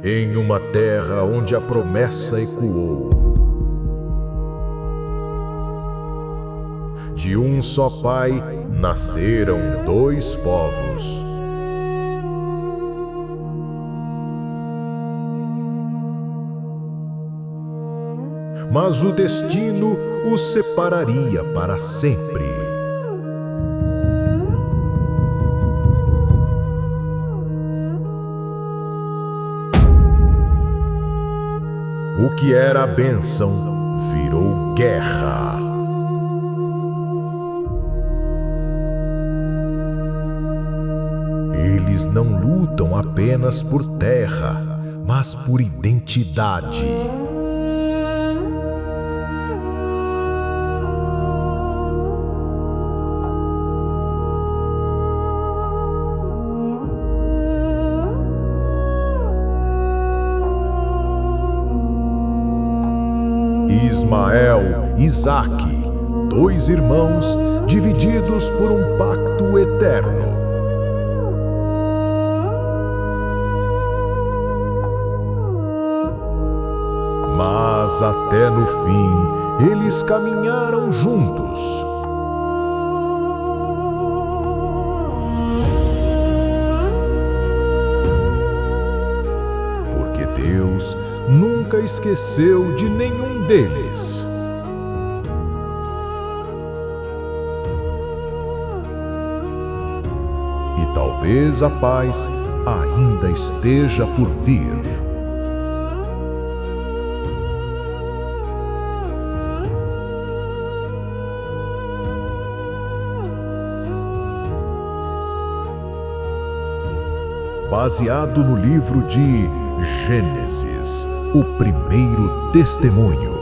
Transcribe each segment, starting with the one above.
em uma terra onde a promessa ecoou. De um só pai nasceram dois povos. Mas o destino os separaria para sempre. O que era a bênção virou guerra. Eles não lutam apenas por terra, mas por identidade. Ismael e Isaque, dois irmãos divididos por um pacto eterno. Mas até no fim, eles caminharam juntos. Porque Deus nunca esqueceu de nenhum deles. E talvez a paz ainda esteja por vir. Baseado no livro de Gênesis, o primeiro testemunho.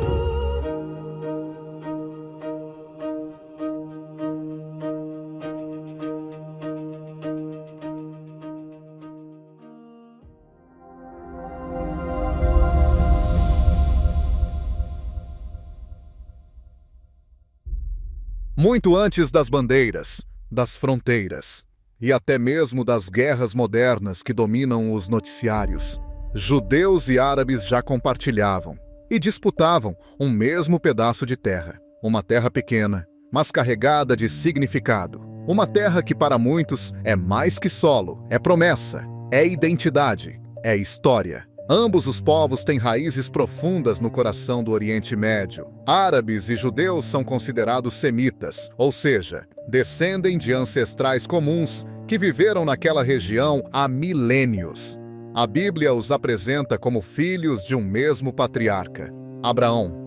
Muito antes das bandeiras, das fronteiras e até mesmo das guerras modernas que dominam os noticiários, judeus e árabes já compartilhavam e disputavam um mesmo pedaço de terra. Uma terra pequena, mas carregada de significado. Uma terra que para muitos é mais que solo, é promessa, é identidade, é história. Ambos os povos têm raízes profundas no coração do Oriente Médio. Árabes e judeus são considerados semitas, ou seja, descendem de ancestrais comuns que viveram naquela região há milênios. A Bíblia os apresenta como filhos de um mesmo patriarca, Abraão.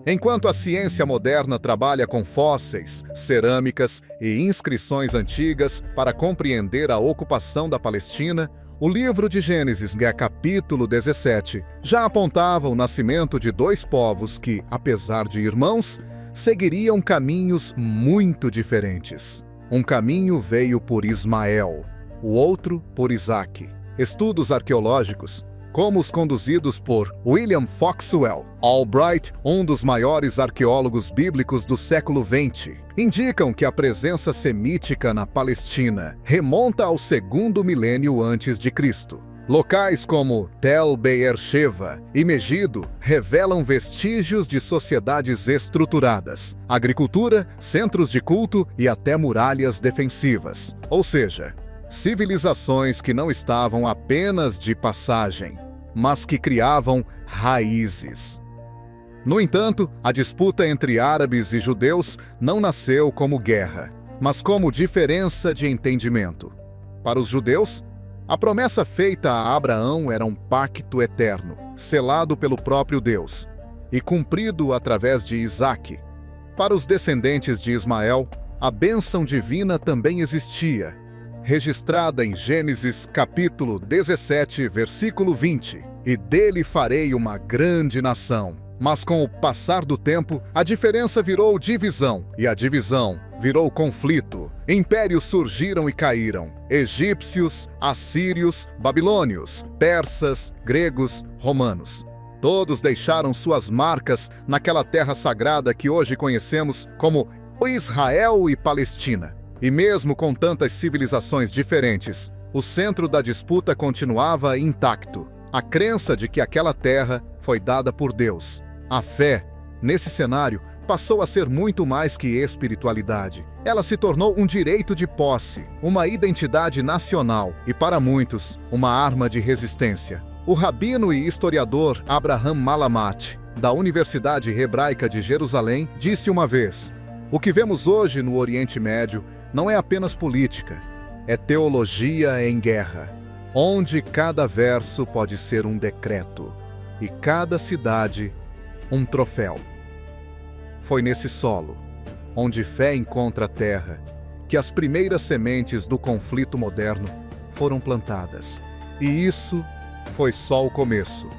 Enquanto a ciência moderna trabalha com fósseis, cerâmicas e inscrições antigas para compreender a ocupação da Palestina, o livro de Gênesis, capítulo 17, já apontava o nascimento de dois povos que, apesar de irmãos, seguiriam caminhos muito diferentes. Um caminho veio por Ismael, o outro por Isaque. Estudos arqueológicos, como os conduzidos por William Foxwell Albright, um dos maiores arqueólogos bíblicos do século XX, indicam que a presença semítica na Palestina remonta ao segundo milênio antes de Cristo. Locais como Tel Beer-Sheva e Megido revelam vestígios de sociedades estruturadas, agricultura, centros de culto e até muralhas defensivas. Ou seja, civilizações que não estavam apenas de passagem, mas que criavam raízes. No entanto, a disputa entre árabes e judeus não nasceu como guerra, mas como diferença de entendimento. Para os judeus, a promessa feita a Abraão era um pacto eterno, selado pelo próprio Deus, e cumprido através de Isaque. Para os descendentes de Ismael, a bênção divina também existia, registrada em Gênesis capítulo 17, versículo 20. E dele farei uma grande nação. Mas com o passar do tempo, a diferença virou divisão, e a divisão virou conflito. Impérios surgiram e caíram. Egípcios, assírios, babilônios, persas, gregos, romanos. Todos deixaram suas marcas naquela terra sagrada que hoje conhecemos como Israel e Palestina. E mesmo com tantas civilizações diferentes, o centro da disputa continuava intacto: A crença de que aquela terra foi dada por Deus. A fé, nesse cenário, passou a ser muito mais que espiritualidade. Ela se tornou um direito de posse, uma identidade nacional e, para muitos, uma arma de resistência. O rabino e historiador Abraham Malamati, da Universidade Hebraica de Jerusalém, disse uma vez: "O que vemos hoje no Oriente Médio não é apenas política, é teologia em guerra, onde cada verso pode ser um decreto e cada cidade um troféu." Foi nesse solo, onde fé encontra terra, que as primeiras sementes do conflito moderno foram plantadas. E isso foi só o começo.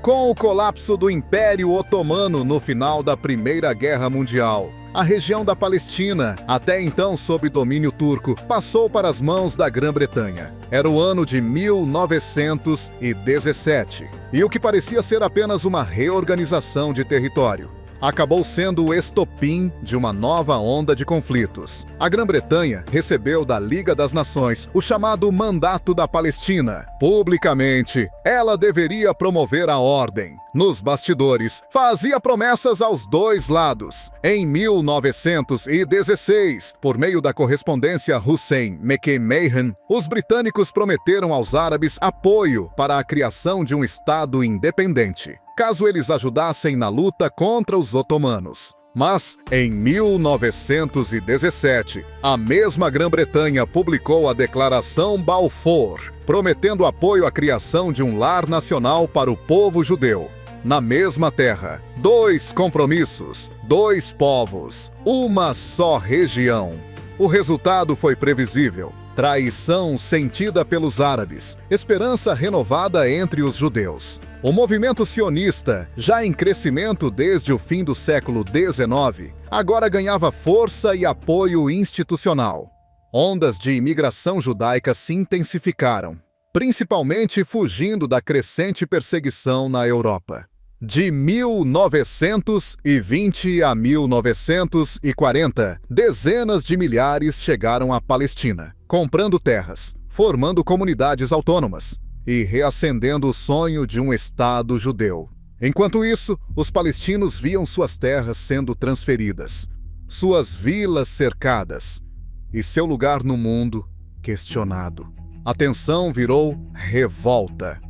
Com o colapso do Império Otomano no final da Primeira Guerra Mundial, a região da Palestina, até então sob domínio turco, passou para as mãos da Grã-Bretanha. Era o ano de 1917, e o que parecia ser apenas uma reorganização de território acabou sendo o estopim de uma nova onda de conflitos. A Grã-Bretanha recebeu da Liga das Nações o chamado Mandato da Palestina. Publicamente, ela deveria promover a ordem. Nos bastidores, fazia promessas aos dois lados. Em 1916, por meio da correspondência Hussein-McMahon, os britânicos prometeram aos árabes apoio para a criação de um Estado independente, caso eles ajudassem na luta contra os otomanos. Mas, em 1917, a mesma Grã-Bretanha publicou a Declaração Balfour, prometendo apoio à criação de um lar nacional para o povo judeu. Na mesma terra, 2 compromissos, 2 povos, uma só região. O resultado foi previsível: traição sentida pelos árabes, esperança renovada entre os judeus. O movimento sionista, já em crescimento desde o fim do século XIX, agora ganhava força e apoio institucional. Ondas de imigração judaica se intensificaram, principalmente fugindo da crescente perseguição na Europa. De 1920 a 1940, dezenas de milhares chegaram à Palestina, comprando terras, formando comunidades autônomas e reacendendo o sonho de um Estado judeu. Enquanto isso, os palestinos viam suas terras sendo transferidas, suas vilas cercadas e seu lugar no mundo questionado. A tensão virou revolta.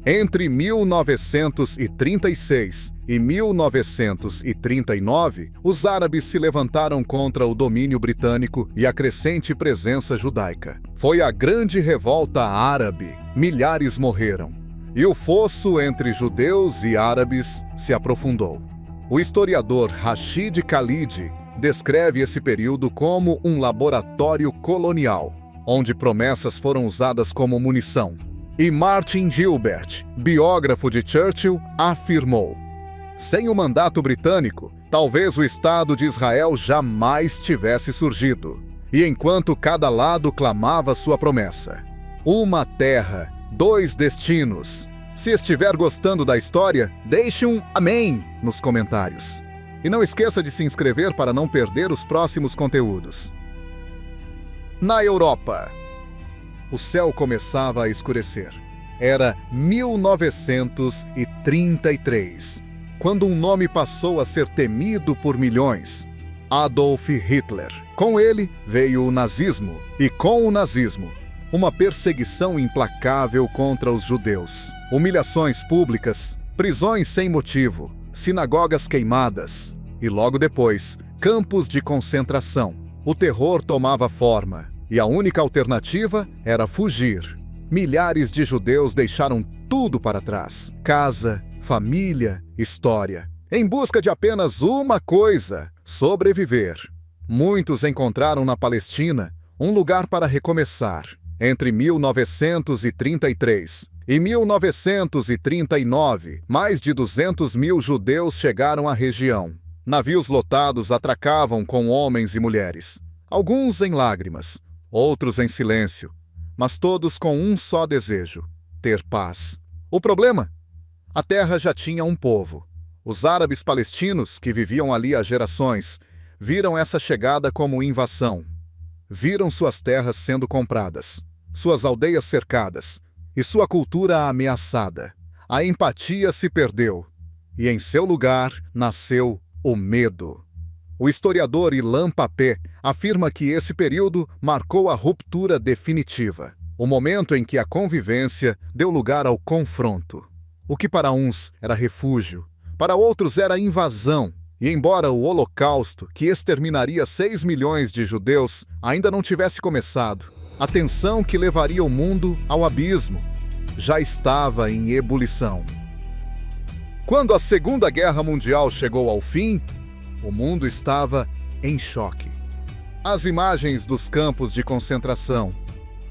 Entre 1936 e 1939, os árabes se levantaram contra o domínio britânico e a crescente presença judaica. Foi a Grande Revolta Árabe. Milhares morreram, e o fosso entre judeus e árabes se aprofundou. O historiador Rashid Khalid descreve esse período como um laboratório colonial, onde promessas foram usadas como munição. E Martin Gilbert, biógrafo de Churchill, afirmou: sem o mandato britânico, talvez o Estado de Israel jamais tivesse surgido. E enquanto cada lado clamava sua promessa: uma terra, 2 destinos. Se estiver gostando da história, deixe um amém nos comentários. E não esqueça de se inscrever para não perder os próximos conteúdos. Na Europa, o céu começava a escurecer. Era 1933, quando um nome passou a ser temido por milhões: Adolf Hitler. Com ele veio o nazismo, e com o nazismo, uma perseguição implacável contra os judeus. Humilhações públicas, prisões sem motivo, sinagogas queimadas e, logo depois, campos de concentração. O terror tomava forma e a única alternativa era fugir. Milhares de judeus deixaram tudo para trás: casa, família, história, em busca de apenas uma coisa: sobreviver. Muitos encontraram na Palestina um lugar para recomeçar. Entre 1933 e 1939, mais de 200 mil judeus chegaram à região. Navios lotados atracavam com homens e mulheres, alguns em lágrimas, outros em silêncio, mas todos com um só desejo: ter paz. O problema? A terra já tinha um povo. Os árabes palestinos, que viviam ali há gerações, viram essa chegada como invasão. Viram suas terras sendo compradas, suas aldeias cercadas e sua cultura ameaçada. A empatia se perdeu, e em seu lugar nasceu o medo. O historiador Ilan Pappé afirma que esse período marcou a ruptura definitiva, o momento em que a convivência deu lugar ao confronto. O que para uns era refúgio, para outros era invasão, e embora o Holocausto, que exterminaria 6 milhões de judeus, ainda não tivesse começado, a tensão que levaria o mundo ao abismo já estava em ebulição. Quando a Segunda Guerra Mundial chegou ao fim, o mundo estava em choque. As imagens dos campos de concentração,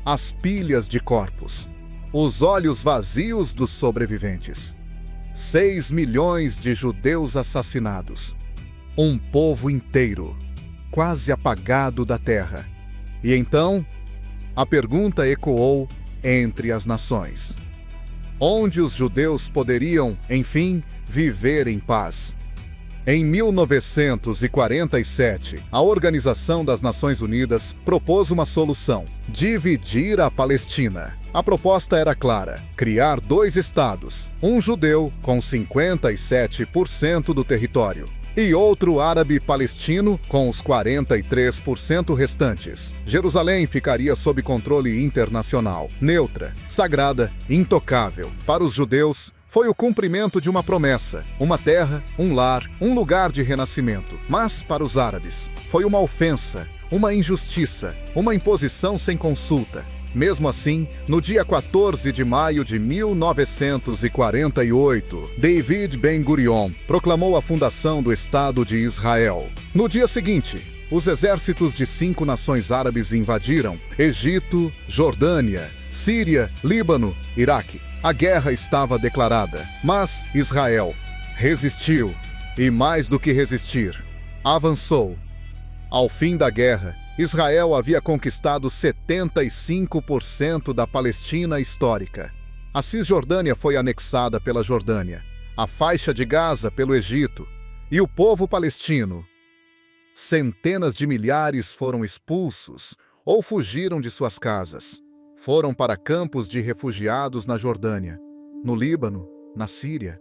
as pilhas de corpos, os olhos vazios dos sobreviventes. 6 milhões de judeus assassinados. Um povo inteiro, quase apagado da terra. E então, a pergunta ecoou entre as nações: onde os judeus poderiam, enfim, viver em paz? Em 1947, a Organização das Nações Unidas propôs uma solução: dividir a Palestina. A proposta era clara: criar 2 estados, um judeu com 57% do território e outro árabe palestino com os 43% restantes. Jerusalém ficaria sob controle internacional, neutra, sagrada, intocável. Para os judeus, foi o cumprimento de uma promessa, uma terra, um lar, um lugar de renascimento. Mas para os árabes, foi uma ofensa, uma injustiça, uma imposição sem consulta. Mesmo assim, no dia 14 de maio de 1948, David Ben-Gurion proclamou a fundação do Estado de Israel. No dia seguinte, os exércitos de 5 nações árabes invadiram Egito, Jordânia, Síria, Líbano, Iraque. A guerra estava declarada, mas Israel resistiu e, mais do que resistir, avançou. Ao fim da guerra, Israel havia conquistado 75% da Palestina histórica. A Cisjordânia foi anexada pela Jordânia, a faixa de Gaza pelo Egito e o povo palestino. Centenas de milhares foram expulsos ou fugiram de suas casas. Foram para campos de refugiados na Jordânia, no Líbano, na Síria.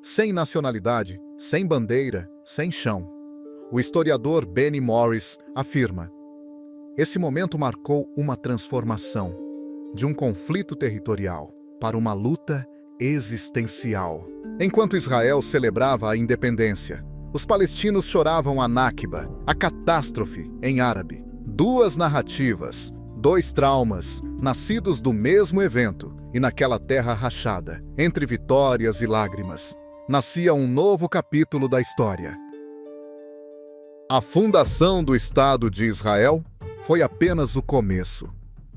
Sem nacionalidade, sem bandeira, sem chão. O historiador Benny Morris afirma: esse momento marcou uma transformação de um conflito territorial para uma luta existencial. Enquanto Israel celebrava a independência, os palestinos choravam a Nakba, a catástrofe em árabe. 2 narrativas, 2 traumas, nascidos do mesmo evento e naquela terra rachada, entre vitórias e lágrimas, nascia um novo capítulo da história. A fundação do Estado de Israel foi apenas o começo.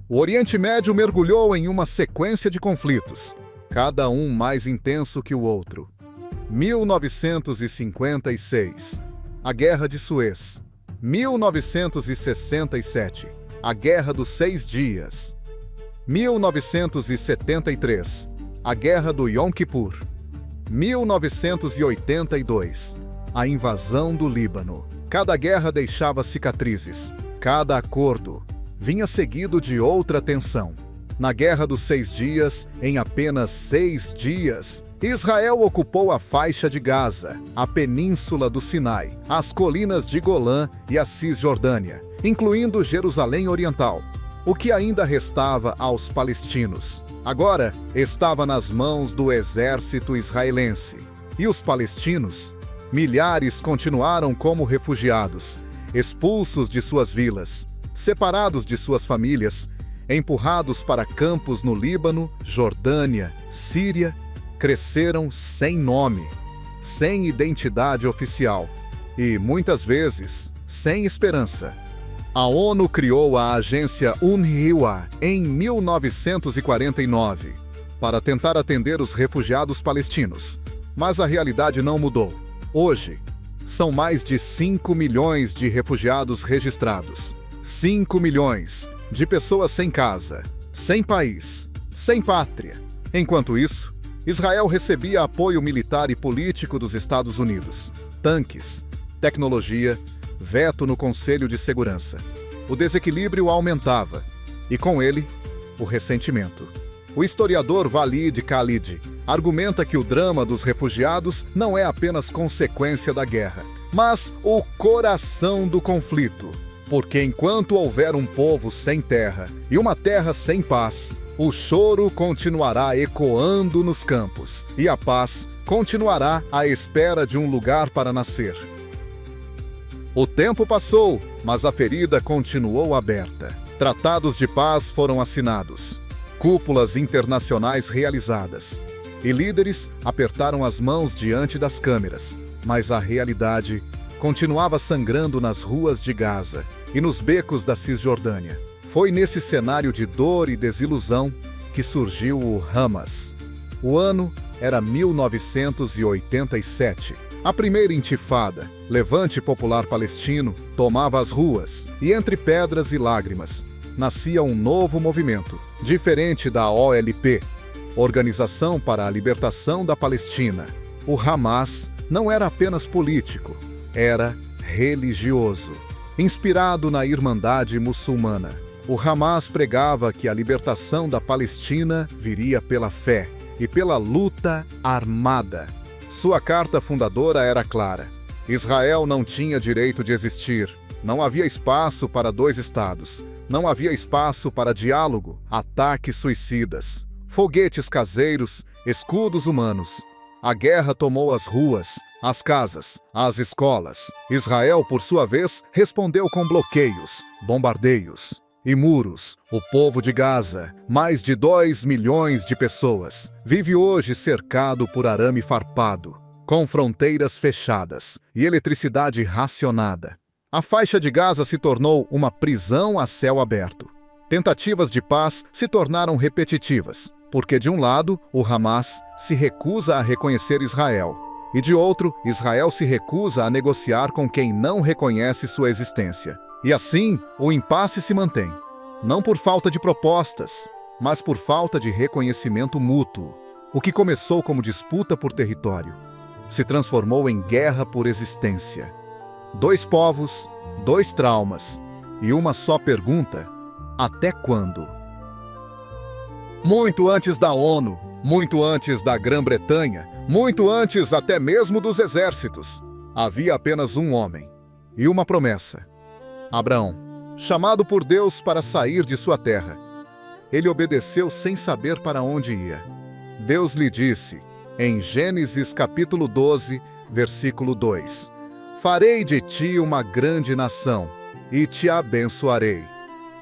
O Oriente Médio mergulhou em uma sequência de conflitos, cada um mais intenso que o outro. 1956, a Guerra de Suez. 1967, a Guerra dos 6 Dias. 1973, a Guerra do Yom Kippur. 1982, a invasão do Líbano. Cada guerra deixava cicatrizes. Cada acordo vinha seguido de outra tensão. Na Guerra dos 6 Dias, em apenas 6 dias, Israel ocupou a faixa de Gaza, a península do Sinai, as colinas de Golã e a Cisjordânia, incluindo Jerusalém Oriental. O que ainda restava aos palestinos agora estava nas mãos do exército israelense. E os palestinos? Milhares continuaram como refugiados, expulsos de suas vilas, separados de suas famílias, empurrados para campos no Líbano, Jordânia, Síria. Cresceram sem nome, sem identidade oficial e, muitas vezes, sem esperança. A ONU criou a agência UNRWA em 1949 para tentar atender os refugiados palestinos, mas a realidade não mudou. Hoje, são mais de 5 milhões de refugiados registrados. 5 milhões de pessoas sem casa, sem país, sem pátria. Enquanto isso, Israel recebia apoio militar e político dos Estados Unidos, tanques, tecnologia, veto no Conselho de Segurança. O desequilíbrio aumentava, e com ele, o ressentimento. O historiador Walid Khalid argumenta que o drama dos refugiados não é apenas consequência da guerra, mas o coração do conflito. Porque enquanto houver um povo sem terra e uma terra sem paz, o choro continuará ecoando nos campos e a paz continuará à espera de um lugar para nascer. O tempo passou, mas a ferida continuou aberta. Tratados de paz foram assinados, cúpulas internacionais realizadas, e líderes apertaram as mãos diante das câmeras, mas a realidade continuava sangrando nas ruas de Gaza e nos becos da Cisjordânia. Foi nesse cenário de dor e desilusão que surgiu o Hamas. O ano era 1987. A primeira intifada, levante popular palestino, tomava as ruas e, entre pedras e lágrimas, nascia um novo movimento, diferente da OLP, Organização para a Libertação da Palestina. O Hamas não era apenas político, era religioso. Inspirado na Irmandade Muçulmana, o Hamas pregava que a libertação da Palestina viria pela fé e pela luta armada. Sua carta fundadora era clara: Israel não tinha direito de existir, não havia espaço para dois estados, não havia espaço para diálogo, ataques suicidas, foguetes caseiros, escudos humanos. A guerra tomou as ruas, as casas, as escolas. Israel, por sua vez, respondeu com bloqueios, bombardeios e muros. O povo de Gaza, mais de 2 milhões de pessoas, vive hoje cercado por arame farpado, com fronteiras fechadas e eletricidade racionada. A faixa de Gaza se tornou uma prisão a céu aberto. Tentativas de paz se tornaram repetitivas, porque de um lado, o Hamas se recusa a reconhecer Israel, e de outro, Israel se recusa a negociar com quem não reconhece sua existência. E assim, o impasse se mantém, não por falta de propostas, mas por falta de reconhecimento mútuo. O que começou como disputa por território se transformou em guerra por existência. 2 povos, 2 traumas e uma só pergunta: até quando? Muito antes da ONU, muito antes da Grã-Bretanha, muito antes até mesmo dos exércitos, havia apenas um homem e uma promessa: Abraão, chamado por Deus para sair de sua terra. Ele obedeceu sem saber para onde ia. Deus lhe disse, em Gênesis capítulo 12, versículo 2, farei de ti uma grande nação e te abençoarei.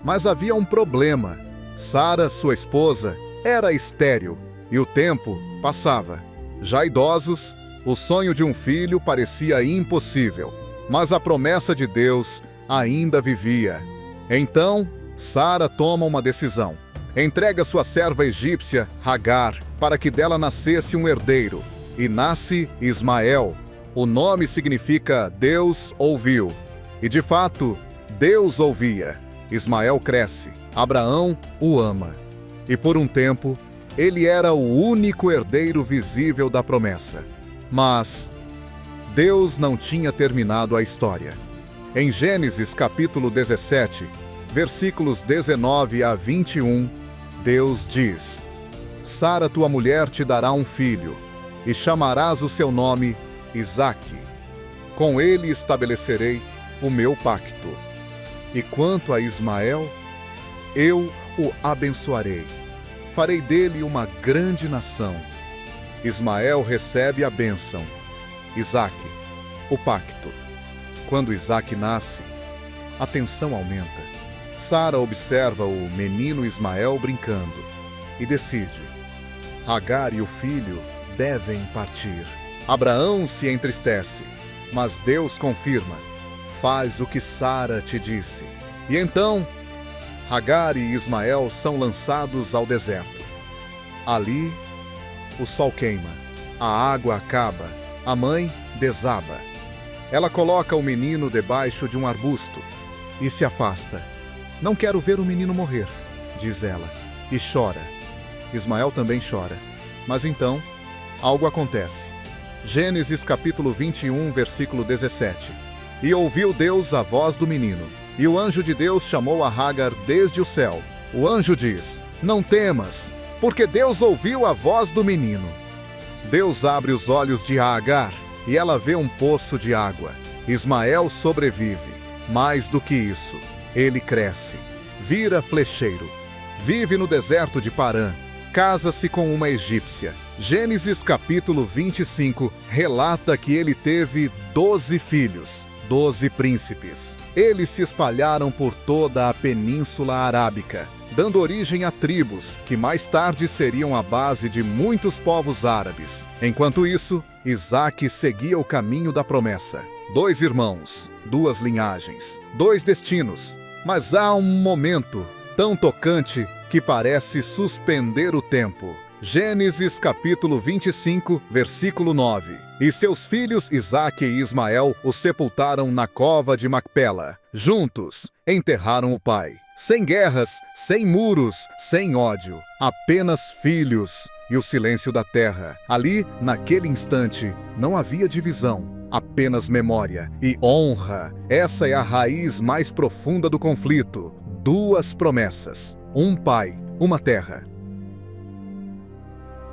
Mas havia um problema. Sara, sua esposa, era estéril e o tempo passava. Já idosos, o sonho de um filho parecia impossível, mas a promessa de Deus ainda vivia. Então, Sara toma uma decisão. Entrega sua serva egípcia, Hagar, para que dela nascesse um herdeiro. E nasce Ismael. O nome significa Deus ouviu. E de fato, Deus ouvia. Ismael cresce. Abraão o ama. E por um tempo, ele era o único herdeiro visível da promessa. Mas Deus não tinha terminado a história. Em Gênesis capítulo 17, versículos 19 a 21, Deus diz: Sara, tua mulher, te dará um filho, e chamarás o seu nome Isaque. Com ele estabelecerei o meu pacto. E quanto a Ismael, eu o abençoarei. Farei dele uma grande nação. Ismael recebe a bênção. Isaque, o pacto. Quando Isaque nasce, a tensão aumenta. Sara observa o menino Ismael brincando e decide: Hagar e o filho devem partir. Abraão se entristece, mas Deus confirma: faz o que Sara te disse. E então, Hagar e Ismael são lançados ao deserto. Ali, o sol queima, a água acaba, a mãe desaba. Ela coloca o menino debaixo de um arbusto e se afasta. Não quero ver o menino morrer, diz ela, e chora. Ismael também chora. Mas então, algo acontece. Gênesis capítulo 21, versículo 17. E ouviu Deus a voz do menino, e o anjo de Deus chamou a Hagar desde o céu. O anjo diz: não temas, porque Deus ouviu a voz do menino. Deus abre os olhos de Agar e ela vê um poço de água. Ismael sobrevive. Mais do que isso, ele cresce, vira flecheiro, vive no deserto de Parã, casa-se com uma egípcia. Gênesis capítulo 25 relata que ele teve 12 filhos, 12 príncipes. Eles se espalharam por toda a Península Arábica, dando origem a tribos que mais tarde seriam a base de muitos povos árabes. Enquanto isso, Isaque seguia o caminho da promessa. 2 irmãos, 2 linhagens, 2 destinos. Mas há um momento tão tocante que parece suspender o tempo. Gênesis capítulo 25, versículo 9. E seus filhos Isaque e Ismael o sepultaram na cova de Macpela. Juntos, enterraram o pai. Sem guerras, sem muros, sem ódio. Apenas filhos e o silêncio da terra. Ali, naquele instante, não havia divisão. Apenas memória e honra. Essa é a raiz mais profunda do conflito. 2 promessas. Um pai, uma terra.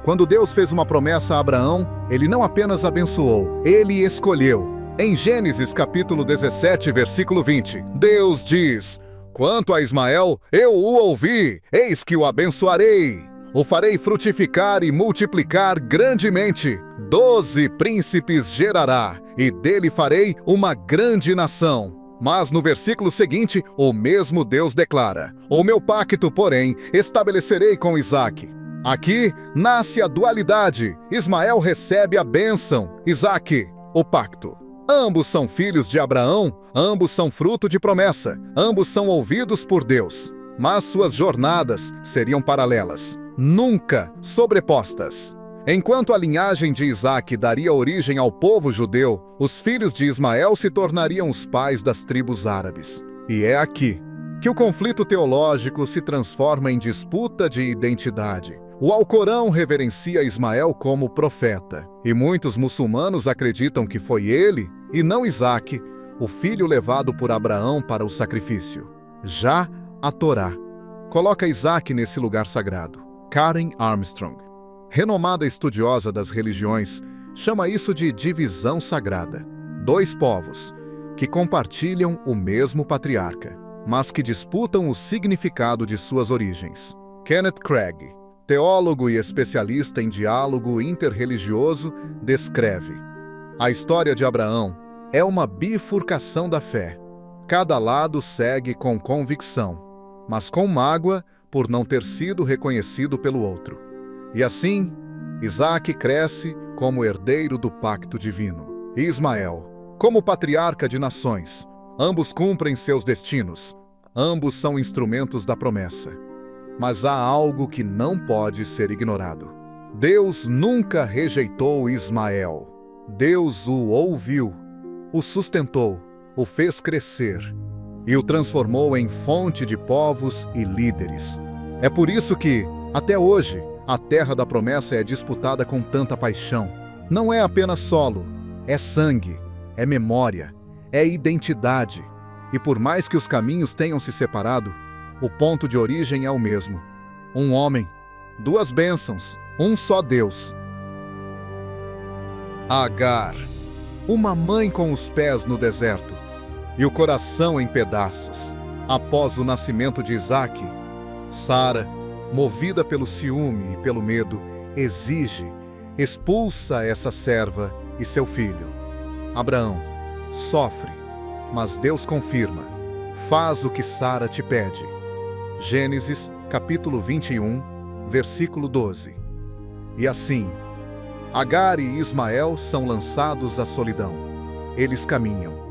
Quando Deus fez uma promessa a Abraão, ele não apenas abençoou, ele escolheu. Em Gênesis capítulo 17, versículo 20, Deus diz: quanto a Ismael, eu o ouvi, eis que o abençoarei. O farei frutificar e multiplicar grandemente. 12 príncipes gerará, e dele farei uma grande nação. Mas no versículo seguinte, o mesmo Deus declara: o meu pacto, porém, estabelecerei com Isaque. Aqui nasce a dualidade. Ismael recebe a bênção, Isaque, o pacto. Ambos são filhos de Abraão, ambos são fruto de promessa, ambos são ouvidos por Deus. Mas suas jornadas seriam paralelas, nunca sobrepostas. Enquanto a linhagem de Isaque daria origem ao povo judeu, os filhos de Ismael se tornariam os pais das tribos árabes. E é aqui que o conflito teológico se transforma em disputa de identidade. O Alcorão reverencia Ismael como profeta, e muitos muçulmanos acreditam que foi ele, e não Isaque, o filho levado por Abraão para o sacrifício. Já a Torá coloca Isaque nesse lugar sagrado. Karen Armstrong, renomada estudiosa das religiões, chama isso de divisão sagrada. 2 povos que compartilham o mesmo patriarca, mas que disputam o significado de suas origens. Kenneth Craig, teólogo e especialista em diálogo interreligioso, descreve: a história de Abraão é uma bifurcação da fé. Cada lado segue com convicção, mas com mágoa por não ter sido reconhecido pelo outro. E assim, Isaque cresce como herdeiro do pacto divino. E Ismael, como patriarca de nações. Ambos cumprem seus destinos. Ambos são instrumentos da promessa. Mas há algo que não pode ser ignorado. Deus nunca rejeitou Ismael. Deus o ouviu, o sustentou, o fez crescer e o transformou em fonte de povos e líderes. É por isso que, até hoje, a terra da promessa é disputada com tanta paixão. Não é apenas solo, é sangue, é memória, é identidade. E por mais que os caminhos tenham se separado, o ponto de origem é o mesmo. Um homem, 2 bênçãos, um só Deus. Agar, uma mãe com os pés no deserto e o coração em pedaços. Após o nascimento de Isaque, Sara, movida pelo ciúme e pelo medo, expulsa essa serva e seu filho. Abraão sofre, mas Deus confirma: faz o que Sara te pede. Gênesis capítulo 21, versículo 12. E assim, Agar e Ismael são lançados à solidão. Eles caminham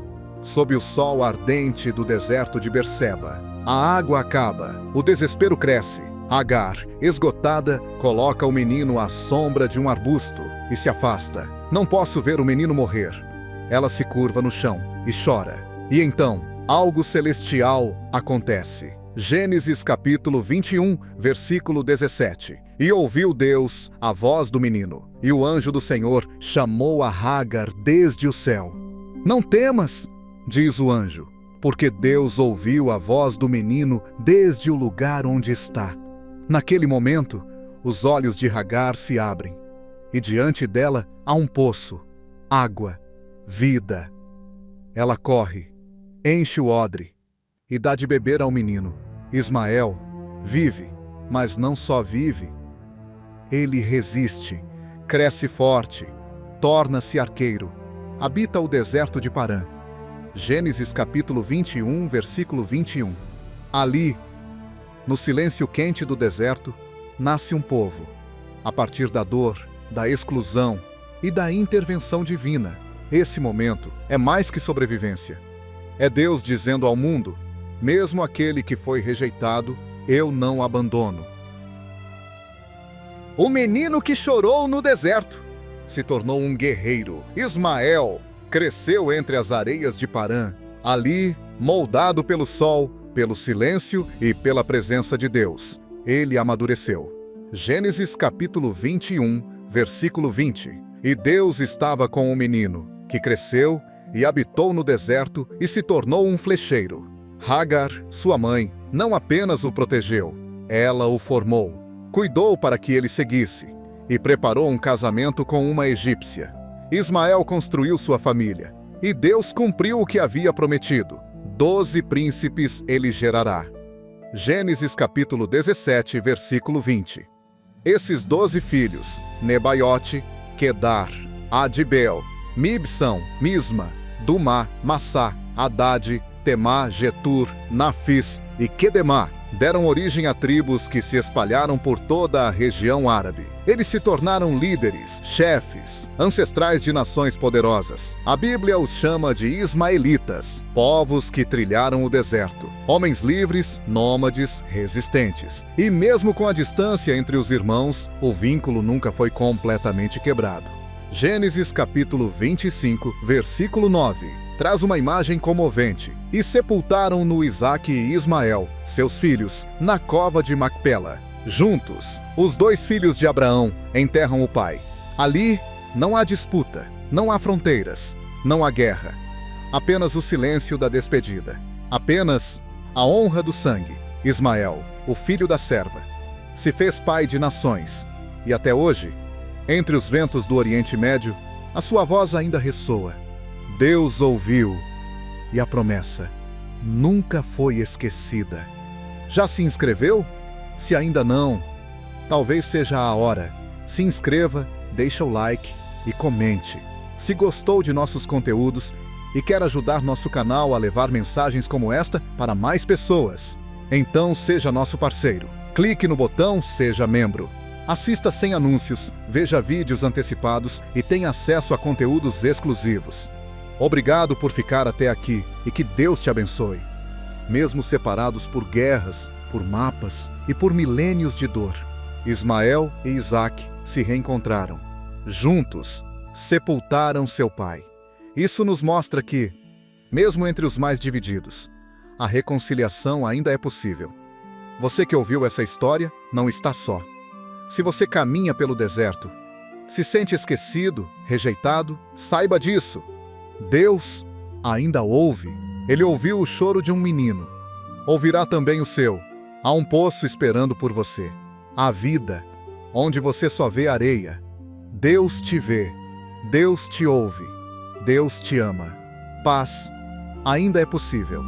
sob o sol ardente do deserto de Berseba. A água acaba, o desespero cresce. Agar, esgotada, coloca o menino à sombra de um arbusto e se afasta. Não posso ver o menino morrer. Ela se curva no chão e chora. E então, algo celestial acontece. Gênesis capítulo 21, versículo 17. E ouviu Deus a voz do menino, e o anjo do Senhor chamou a Agar desde o céu. Não temas, diz o anjo, porque Deus ouviu a voz do menino desde o lugar onde está. Naquele momento, os olhos de Hagar se abrem, e diante dela há um poço, água, vida. Ela corre, enche o odre e dá de beber ao menino. Ismael vive, mas não só vive. Ele resiste, cresce forte, torna-se arqueiro, habita o deserto de Parã. Gênesis capítulo 21, versículo 21. Ali, no silêncio quente do deserto, nasce um povo, a partir da dor, da exclusão e da intervenção divina. Esse momento é mais que sobrevivência. É Deus dizendo ao mundo: mesmo aquele que foi rejeitado, eu não abandono. O menino que chorou no deserto se tornou um guerreiro. Ismael cresceu entre as areias de Parã, ali, moldado pelo sol, pelo silêncio e pela presença de Deus. Ele amadureceu. Gênesis capítulo 21, versículo 20. E Deus estava com o menino, que cresceu e habitou no deserto e se tornou um flecheiro. Hagar, sua mãe, não apenas o protegeu, ela o formou, cuidou para que ele seguisse e preparou um casamento com uma egípcia. Ismael construiu sua família e Deus cumpriu o que havia prometido: 12 príncipes ele gerará. Gênesis capítulo 17, versículo 20. Esses 12 filhos, Nebaiote, Quedar, Adibel, Mibsão, Misma, Dumá, Massá, Haddad, Temá, Getur, Nafis e Quedemá, deram origem a tribos que se espalharam por toda a região árabe. Eles se tornaram líderes, chefes, ancestrais de nações poderosas. A Bíblia os chama de ismaelitas, povos que trilharam o deserto, homens livres, nômades, resistentes. E mesmo com a distância entre os irmãos, o vínculo nunca foi completamente quebrado. Gênesis capítulo 25, versículo 9. Traz uma imagem comovente. E sepultaram-no Isaque e Ismael, seus filhos, na cova de Macpela. Juntos, os 2 filhos de Abraão enterram o pai. Ali não há disputa, não há fronteiras, não há guerra. Apenas o silêncio da despedida. Apenas a honra do sangue. Ismael, o filho da serva, se fez pai de nações. E até hoje, entre os ventos do Oriente Médio, a sua voz ainda ressoa. Deus ouviu, e a promessa nunca foi esquecida. Já se inscreveu? Se ainda não, talvez seja a hora. Se inscreva, deixa o like e comente. Se gostou de nossos conteúdos e quer ajudar nosso canal a levar mensagens como esta para mais pessoas, então seja nosso parceiro. Clique no botão Seja Membro. Assista sem anúncios, veja vídeos antecipados e tenha acesso a conteúdos exclusivos. Obrigado por ficar até aqui e que Deus te abençoe. Mesmo separados por guerras, por mapas e por milênios de dor, Ismael e Isaque se reencontraram. Juntos, sepultaram seu pai. Isso nos mostra que, mesmo entre os mais divididos, a reconciliação ainda é possível. Você que ouviu essa história não está só. Se você caminha pelo deserto, se sente esquecido, rejeitado, saiba disso. Deus ainda ouve. Ele ouviu o choro de um menino. Ouvirá também o seu. Há um poço esperando por você. Há vida, onde você só vê areia. Deus te vê. Deus te ouve. Deus te ama. Paz ainda é possível.